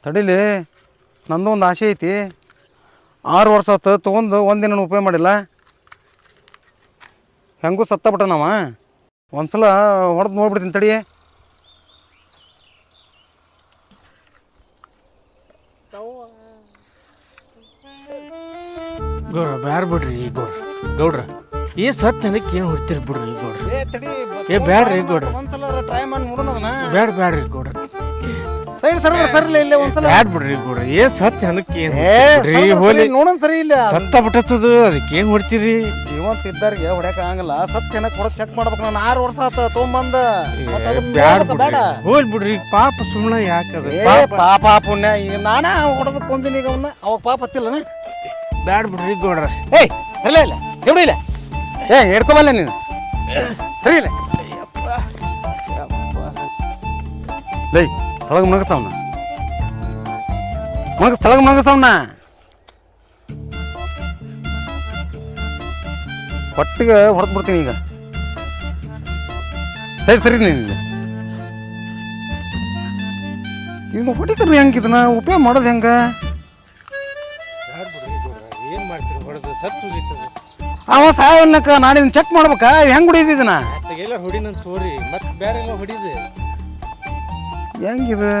ತಡೀಲಿ, ನಂದು ಒಂದು ಆಸೆ ಐತಿ. 6 ವರ್ಷ ಆಯ್ತು ತೊಗೊಂಡು ಒಂದಿನ ಉಪಯೋಗ ಮಾಡಿಲ್ಲ. ಹೆಂಗೂ ಸತ್ತಬಿಟ್ಟ ನಾವ. ಒಂದ್ಸಲ ಹೊಡೆದು ನೋಡ್ಬಿಡ್ತೀನಿ ತಡಿ. ಗೌಡ್ರ ಬ್ಯಾಡ ಬಿಡ್ರಿ ಗೌಡ್ರ ಏ ಸತ್ ನನಗೆ ಏನು ಹೊಡ್ತೀರಿ ಬಿಡ್ರಿ ಗೌಡ್ರ. ಏ ಬ್ಯಾಡ್ರಿ ಗೌಡ್ರ, ಒಂದ್ಸಲ ಟ್ರೈ ಮಾಡಿ ನೋಡೋಣ. ಬ್ಯಾಡ್ರಿ ಗೌಡ್ರ, ಸೈಡ್ ಸರಿಲ್ಲ ಇಲ್ಲ ಒಂದ್ಸಲ. ಬ್ಯಾಡ್ ಬಿಡ್ರಿ ಗೌಡ್ರ, ಏ ಸತ್ ನನಗೆ ಹೋಲಿ ನೋಡೋಣ ಸರಿ ಇಲ್ಲ. ಸತ್ತ ಬಿಟ್ಟದ ಅದಕ್ಕೆ ಏನು ಹೊಡ್ತೀರಿ? ಜೀವಂತ ಇದ್ದಾರಿಗೆ ಹೊಡ್ಯಾಕ ಆಗಲ್ಲ. ಸತ್ ಏನಕ್ಕೆ ಹೊಡೆದು ಚೆಕ್ ಮಾಡ್ಬೇಕು. ನಾನು 6 ವರ್ಷ ಆತ ತೊಗೊಂಬಂದ. ಬೇಡ ಹೋಲ್ ಬಿಡ್ರಿ, ಪಾಪ ಸುಮ್ಮನೆ ಯಾಕದ ಪಾಪ ಪುಣ್ಯ. ಈಗ ನಾನಾ ಹೊಡೆದು ಕೊಂದಿನಿ. ಈಗ ಅವನ್ನ ಅವಾಗ ಪಾಪ ಹತ್ತಿಲ್ಲನ. ಬ್ಯಾಡ್ ಬಿಡ್ರಿ ಗೌಡ್ರ. ಏಯ್ ಸರಿಲ್ಲ ಇಲ್ಲ ಎവിടെ ಇಲ್ಲ. ಹಿಡ್ಕೊಬಲ್ಲ ನೀನು. ಸರಿ ಇಲ್ಲ. ಲೈ ತೊಳಗ ಮುಣಗಸವನ ತೊಳಗ ಮುಣಗಸವನ ಹೊಟ್ಟಿಗೆ ಹೊಡೆದು ಬಿಡ್ತೀನಿ ಈಗ. ಸರಿ ನೀನು ಇನ್ನು ಹೊಡಿತಾರೆ. ಹೆಂಗೆ ಇದನ್ನ ಉಪಯೋಗ ಮಾಡೋದು ಹೆಂಗ? ಏನ್ ಮಾಡ್ತೀರಿ ಹೊಡೆದು ಸತ್ತು ಅವ ಸಾಯವನ್ನಕ ನಾಡಿನ ಚೆಕ್ ಮಾಡ್ಬೇಕಾ? ಹೆಂಗ್ ಹೊಡಿದಿದ್ದನ ಎಲ್ಲ ಹೊಡಿನಂತ ತೋರಿ ಮತ್ತೆ ಬೇರೆ ಎಲ್ಲ ಹೊಡಿದೆ ಹೆಂಗಿದೆ?